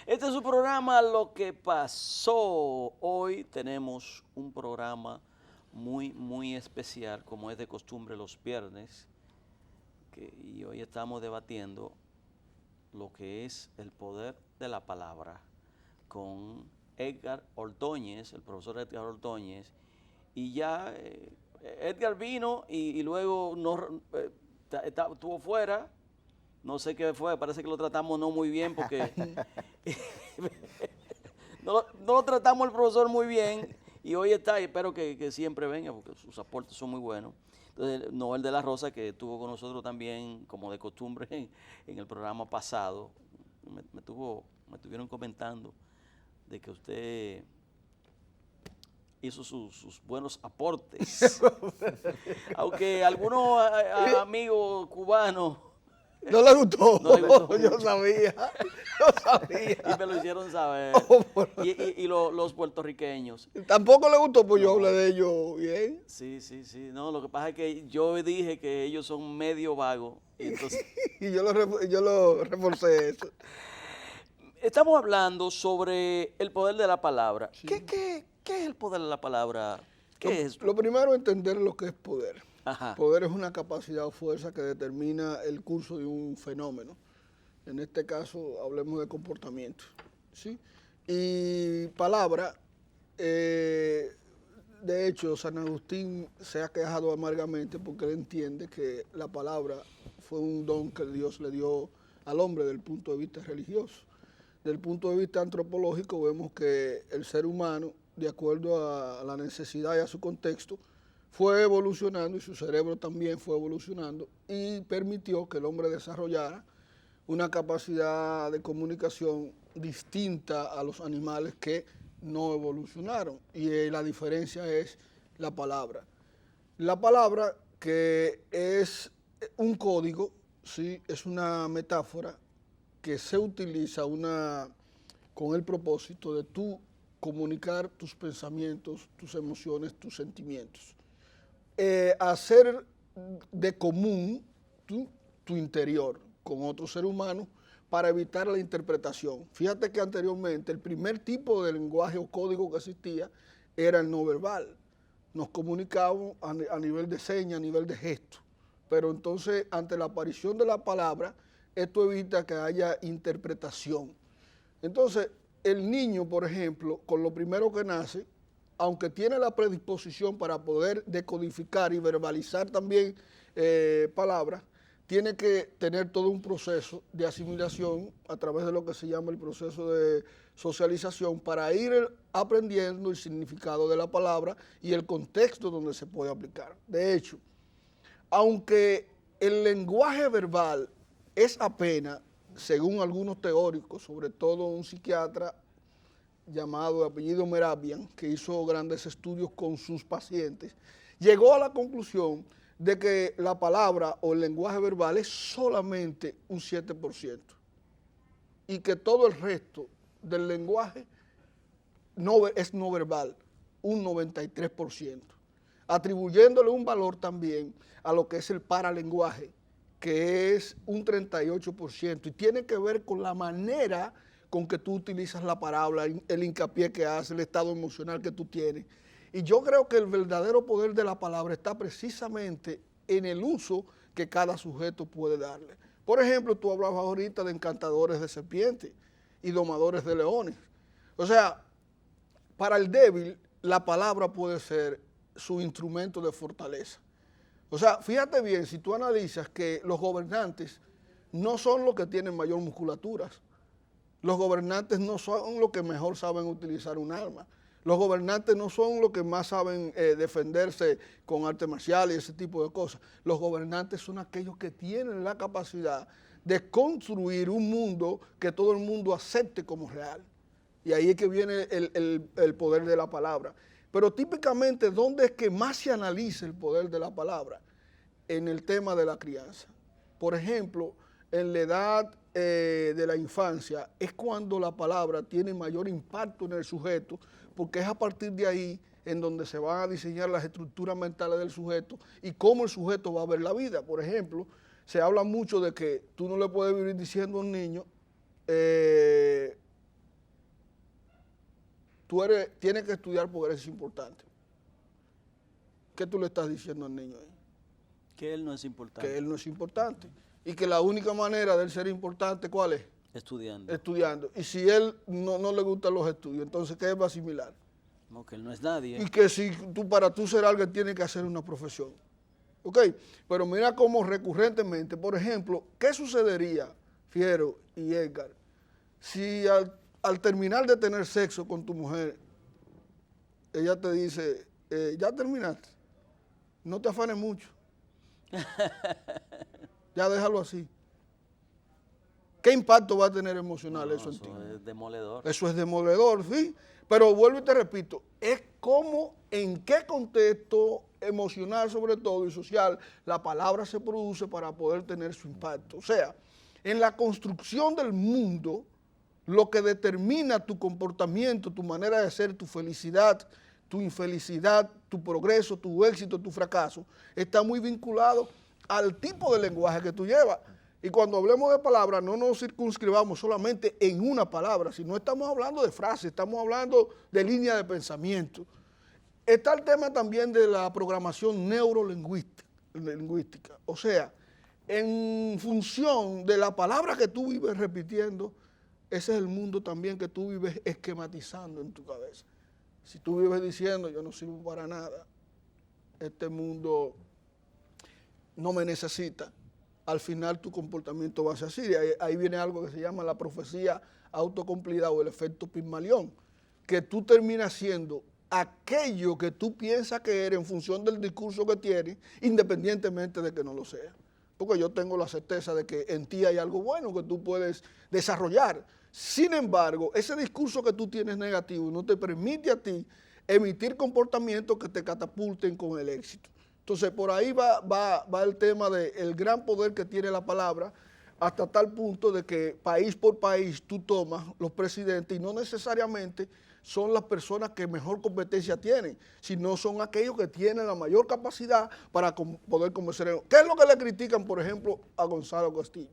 Este es su programa Lo que pasó. Hoy tenemos un programa muy especial, como es de costumbre los viernes, y hoy estamos debatiendo lo que es el poder de la palabra con Edgar Ordóñez, el profesor Edgar Ordóñez, y ya Edgar vino y luego no, estuvo fuera. No sé qué fue, parece que lo tratamos no muy bien porque no lo tratamos el profesor muy bien y hoy está y espero que siempre venga porque sus aportes son muy buenos. Entonces, Noel de la Rosa, que estuvo con nosotros también, como de costumbre, en el programa pasado, me estuvieron comentando de que usted hizo sus buenos aportes. Aunque algunos amigos cubanos No le gustó. no le gustó Yo mucho. sabía. Yo sabía. Y me lo hicieron saber. Oh, Y los puertorriqueños. Tampoco le gustó, pues yo No. hablé de ellos bien. Sí. No, lo que pasa es que yo dije que ellos son medio vagos. Y entonces, Y yo lo reforcé eso. estamos hablando sobre el poder de la palabra. Sí. ¿Qué es el poder de la palabra? ¿Qué es? Lo primero es entender lo que es poder. Ajá. Poder es una capacidad o fuerza que determina el curso de un fenómeno. En este caso, hablemos de comportamiento. ¿Sí? Y palabra, de hecho, San Agustín se ha quejado amargamente porque él entiende que la palabra fue un don que Dios le dio al hombre desde el punto de vista religioso. Desde el punto de vista antropológico vemos que el ser humano, de acuerdo a la necesidad y a su contexto, fue evolucionando y su cerebro también fue evolucionando y permitió que el hombre desarrollara una capacidad de comunicación distinta a los animales que no evolucionaron. Y la diferencia es la palabra. La palabra, que es un código, ¿sí? Es una metáfora que se utiliza con el propósito de tú comunicar tus pensamientos, tus emociones, tus sentimientos. Hacer de común tu interior con otro ser humano para evitar la interpretación. Fíjate que anteriormente el primer tipo de lenguaje o código que existía era el no verbal. Nos comunicábamos a nivel de señas, a nivel de gestos. Pero entonces, ante la aparición de la palabra, esto evita que haya interpretación. Entonces, el niño, por ejemplo, con lo primero que nace, aunque tiene la predisposición para poder decodificar y verbalizar también palabras, tiene que tener todo un proceso de asimilación a través de lo que se llama el proceso de socialización para ir aprendiendo el significado de la palabra y el contexto donde se puede aplicar. De hecho, aunque el lenguaje verbal es apenas, según algunos teóricos, sobre todo un psiquiatra llamado de apellido Meravian, que hizo grandes estudios con sus pacientes, llegó a la conclusión de que la palabra o el lenguaje verbal es solamente un 7% y que todo el resto del lenguaje es no verbal, un 93%, atribuyéndole un valor también a lo que es el paralenguaje, que es un 38%, y tiene que ver con la manera con que tú utilizas la palabra, el hincapié que haces, el estado emocional que tú tienes. Y yo creo que el verdadero poder de la palabra está precisamente en el uso que cada sujeto puede darle. Por ejemplo, tú hablabas ahorita de encantadores de serpientes y domadores de leones. O sea, para el débil, la palabra puede ser su instrumento de fortaleza. O sea, fíjate bien, si tú analizas que los gobernantes no son los que tienen mayor musculatura. Los gobernantes no son los que mejor saben utilizar un arma. Los gobernantes no son los que más saben defenderse con artes marciales y ese tipo de cosas. Los gobernantes son aquellos que tienen la capacidad de construir un mundo que todo el mundo acepte como real. Y ahí es que viene el poder de la palabra. Pero típicamente, ¿dónde es que más se analiza el poder de la palabra? En el tema de la crianza. Por ejemplo, en la edad de la infancia es cuando la palabra tiene mayor impacto en el sujeto, porque es a partir de ahí en donde se van a diseñar las estructuras mentales del sujeto y cómo el sujeto va a ver la vida. Por ejemplo, se habla mucho de que tú no le puedes vivir diciendo a un niño, tienes que estudiar porque eres importante. ¿Qué tú le estás diciendo al niño ahí? Que él no es importante. Que él no es importante. Y que la única manera de él ser importante, ¿cuál es? Estudiando. Estudiando. Y si él no le gustan los estudios, entonces, ¿qué va a asimilar? No, que él no es nadie. Y que si para tú ser algo tienes que hacer una profesión. ¿Ok? Pero mira cómo recurrentemente, por ejemplo, ¿qué sucedería, Fiero y Edgar, si al terminar de tener sexo con tu mujer, ella te dice, ya terminaste, no te afanes mucho, ya déjalo así? ¿Qué impacto va a tener emocional eso en ti? Eso es demoledor. Eso es demoledor, sí. Pero vuelvo y te repito, es como, en qué contexto emocional sobre todo y social la palabra se produce para poder tener su impacto. O sea, en la construcción del mundo, lo que determina tu comportamiento, tu manera de ser, tu felicidad, tu infelicidad, tu progreso, tu éxito, tu fracaso, está muy vinculado al tipo de lenguaje que tú llevas. Y cuando hablemos de palabras, no nos circunscribamos solamente en una palabra, sino estamos hablando de frases, estamos hablando de línea de pensamiento. Está el tema también de la programación neurolingüística. O sea, en función de la palabra que tú vives repitiendo, ese es el mundo también que tú vives esquematizando en tu cabeza. Si tú vives diciendo, yo no sirvo para nada, este mundo no me necesita, al final tu comportamiento va a ser así. Ahí viene algo que se llama la profecía autocumplida o el efecto Pigmalión, que tú terminas siendo aquello que tú piensas que eres en función del discurso que tienes, independientemente de que no lo sea. Porque yo tengo la certeza de que en ti hay algo bueno que tú puedes desarrollar. Sin embargo, ese discurso que tú tienes negativo no te permite a ti emitir comportamientos que te catapulten con el éxito. Entonces, por ahí va el tema del gran poder que tiene la palabra, hasta tal punto de que país por país tú tomas los presidentes y no necesariamente son las personas que mejor competencia tienen, sino son aquellos que tienen la mayor capacidad para poder convencer. ¿Qué es lo que le critican, por ejemplo, a Gonzalo Castillo?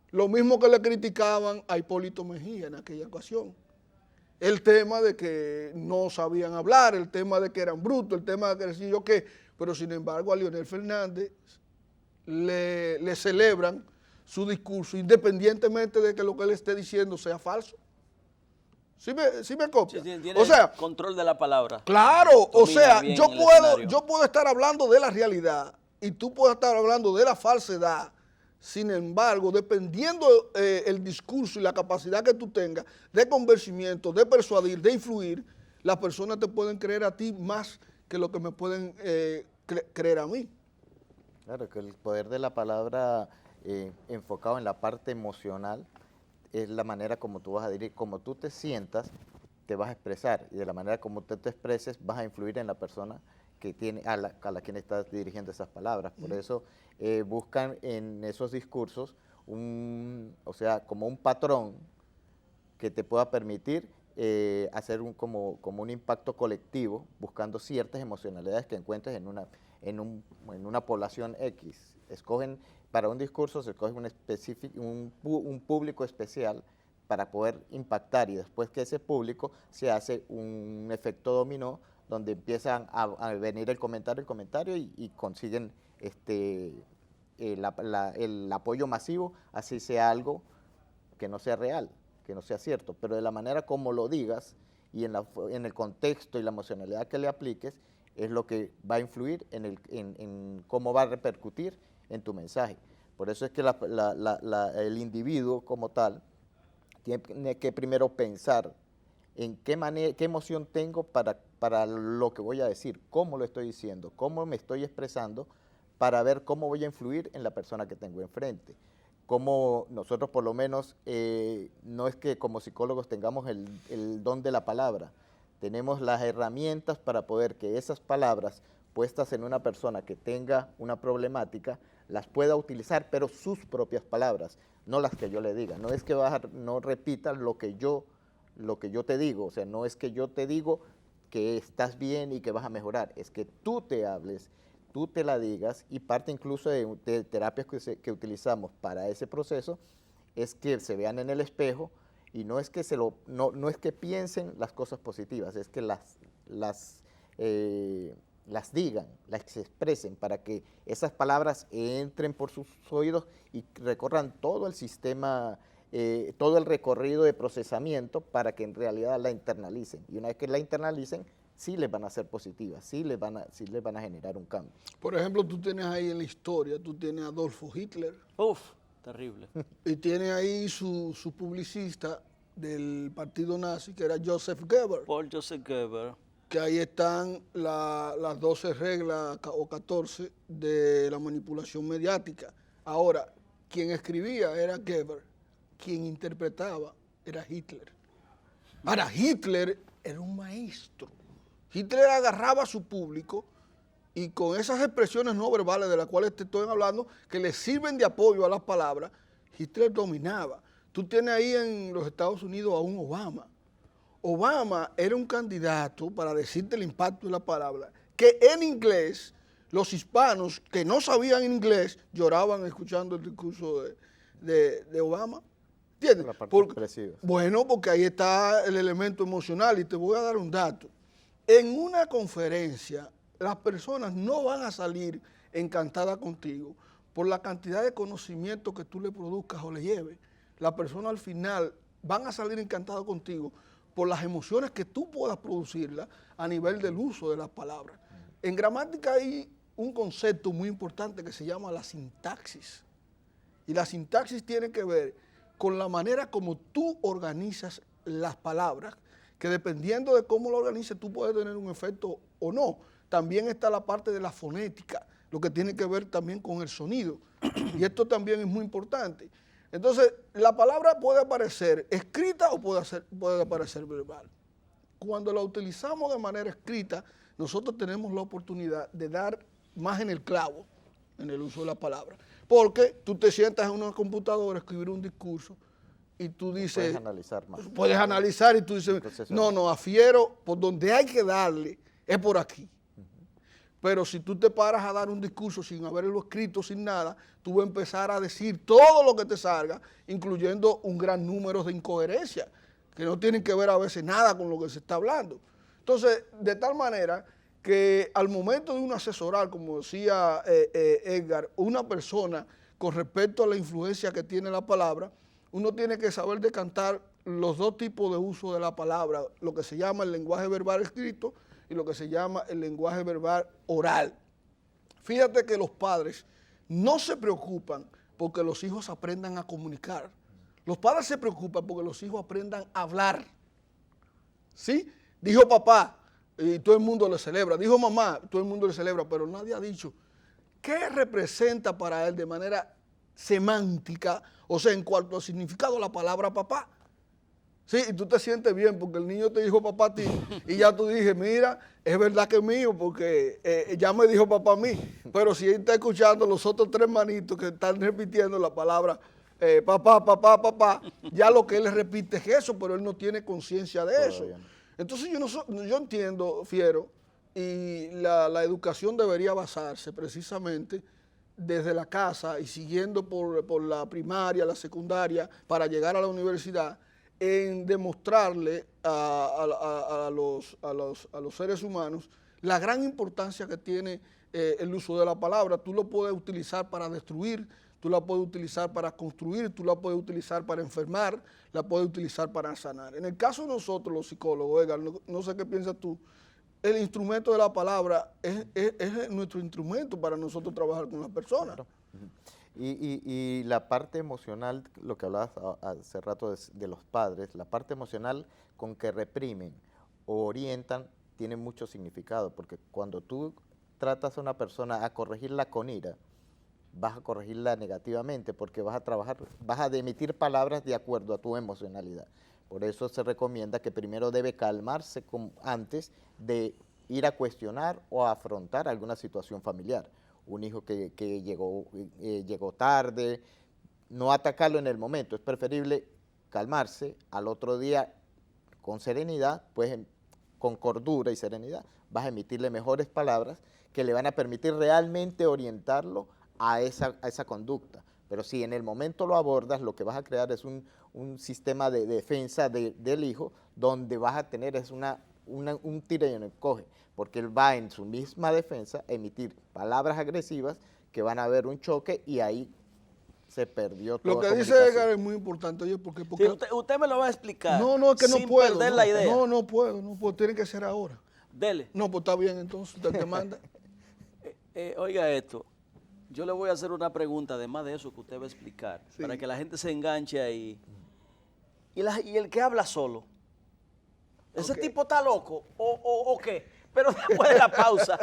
Lo mismo que le criticaban a Hipólito Mejía en aquella ocasión. El tema de que no sabían hablar, el tema de que eran brutos, el tema de que decían yo qué, pero sin embargo a Leonel Fernández le celebran su discurso, independientemente de que lo que él esté diciendo sea falso. ¿Sí me copia? Sí, tiene o sea, control de la palabra. Claro, o sea, yo puedo puedo estar hablando de la realidad y tú puedes estar hablando de la falsedad. Sin embargo, dependiendo el discurso y la capacidad que tú tengas de convencimiento, de persuadir, de influir, las personas te pueden creer a ti más que lo que me pueden creer a mí. Claro, que el poder de la palabra enfocado en la parte emocional es la manera como tú vas a dirigir, como tú te sientas, te vas a expresar, y de la manera como tú te expreses vas a influir en la persona que tiene, a la quien estás dirigiendo esas palabras. Por eso buscan en esos discursos o sea, como un patrón que te pueda permitir hacer como un impacto colectivo, buscando ciertas emocionalidades que encuentres en una población X. Para un discurso se escoge un público especial para poder impactar, y después que ese público se hace un efecto dominó donde empiezan a venir el comentario y consiguen el apoyo masivo, así sea algo que no sea real, que no sea cierto, pero de la manera como lo digas y en el contexto y la emocionalidad que le apliques es lo que va a influir en cómo va a repercutir en tu mensaje. Por eso es que el individuo como tal tiene que primero pensar en qué emoción tengo para lo que voy a decir, cómo lo estoy diciendo, cómo me estoy expresando, para ver cómo voy a influir en la persona que tengo enfrente. Como nosotros por lo menos, no es que como psicólogos tengamos el don de la palabra, tenemos las herramientas para poder que esas palabras puestas en una persona que tenga una problemática, las pueda utilizar, pero sus propias palabras, no las que yo le diga. No es que no repitas lo que yo te digo, o sea, no es que yo te digo que estás bien y que vas a mejorar, es que tú te hables, tú te la digas, y parte incluso de terapias que utilizamos para ese proceso es que se vean en el espejo Y no es que no es que piensen las cosas positivas, es que las digan, las expresen para que esas palabras entren por sus oídos y recorran todo el sistema, todo el recorrido de procesamiento para que en realidad la internalicen. Y una vez que la internalicen, sí les van a ser positivas, sí les van a generar un cambio. Por ejemplo, tú tienes ahí en la historia, tú tienes a Adolfo Hitler. Uf, terrible. Y tiene ahí su publicista del partido nazi, que era Joseph Goebbels. Paul Joseph Goebbels. Que ahí están las 12 reglas o 14 de la manipulación mediática. Ahora, quien escribía era Goebbels, quien interpretaba era Hitler. Ahora, Hitler era un maestro. Hitler agarraba a su público y con esas expresiones no verbales de las cuales te estoy hablando, que le sirven de apoyo a las palabras, Hitler dominaba. Tú tienes ahí en los Estados Unidos a un Obama. Obama era un candidato, para decirte el impacto de la palabra, que en inglés, los hispanos que no sabían inglés lloraban escuchando el discurso de Obama. ¿Entiendes? La parte expresiva. Bueno, porque ahí está el elemento emocional y te voy a dar un dato. En una conferencia, las personas no van a salir encantadas contigo por la cantidad de conocimiento que tú le produzcas o le lleves. Las personas al final van a salir encantadas contigo por las emociones que tú puedas producirlas a nivel del uso de las palabras. En gramática hay un concepto muy importante que se llama la sintaxis. Y la sintaxis tiene que ver con la manera como tú organizas las palabras, que dependiendo de cómo lo organices, tú puedes tener un efecto o no. También está la parte de la fonética, lo que tiene que ver también con el sonido. Y esto también es muy importante. Entonces, la palabra puede aparecer escrita o puede aparecer verbal. Cuando la utilizamos de manera escrita, nosotros tenemos la oportunidad de dar más en el clavo en el uso de la palabra. Porque tú te sientas en una computadora a escribir un discurso y tú dices... Puedes analizar más. Puedes analizar y tú dices, no, afiero, por donde hay que darle, es por aquí. Pero si tú te paras a dar un discurso sin haberlo escrito, sin nada, tú vas a empezar a decir todo lo que te salga, incluyendo un gran número de incoherencias, que no tienen que ver a veces nada con lo que se está hablando. Entonces, de tal manera que al momento de uno asesorar, como decía Edgar, una persona con respecto a la influencia que tiene la palabra, uno tiene que saber decantar los dos tipos de uso de la palabra, lo que se llama el lenguaje verbal escrito y lo que se llama el lenguaje verbal oral. Fíjate que los padres no se preocupan porque los hijos aprendan a comunicar. Los padres se preocupan porque los hijos aprendan a hablar. ¿Sí? Dijo papá y todo el mundo le celebra. Dijo mamá, todo el mundo le celebra, pero nadie ha dicho qué representa para él de manera semántica, o sea, en cuanto al significado de la palabra papá. Sí, y tú te sientes bien porque el niño te dijo papá a ti y ya tú dije, mira, es verdad que es mío porque ya me dijo papá a mí. Pero si él está escuchando los otros tres manitos que están repitiendo la palabra papá, papá, papá, ya lo que él repite es eso, pero él no tiene conciencia de eso. Entonces yo entiendo, Fiero, y la educación debería basarse precisamente desde la casa y siguiendo por la primaria, la secundaria, para llegar a la universidad, en demostrarle a los seres humanos la gran importancia que tiene el uso de la palabra. Tú lo puedes utilizar para destruir, tú la puedes utilizar para construir, tú la puedes utilizar para enfermar, la puedes utilizar para sanar. En el caso de nosotros, los psicólogos, Edgar, no sé qué piensas tú, el instrumento de la palabra es nuestro instrumento para nosotros trabajar con las personas. Claro. Y la parte emocional, lo que hablabas hace rato de los padres, la parte emocional con que reprimen o orientan tiene mucho significado, porque cuando tú tratas a una persona a corregirla con ira, vas a corregirla negativamente, porque vas a emitir palabras de acuerdo a tu emocionalidad. Por eso se recomienda que primero debe calmarse antes de ir a cuestionar o a afrontar alguna situación familiar. Un hijo que llegó tarde, no atacarlo en el momento, es preferible calmarse, al otro día con serenidad, pues con cordura y serenidad, vas a emitirle mejores palabras que le van a permitir realmente orientarlo a esa conducta. Pero si en el momento lo abordas, lo que vas a crear es un sistema de defensa del hijo, donde vas a tener es un tira y no encoge, porque él va en su misma defensa a emitir palabras agresivas que van a haber un choque y ahí se perdió toda Lo que dice comunicación. Edgar es muy importante, oye, porque Sí, usted me lo va a explicar. no, es que no sin puedo. perder No, la idea. no puedo, tiene que ser ahora. Dele. No, pues está bien, entonces usted te manda. Oiga esto, yo le voy a hacer una pregunta, además de eso que usted va a explicar, Sí. para que la gente se enganche ahí. ¿Y el que habla solo? ¿Ese Ok. tipo está loco o qué? Pero después de la pausa.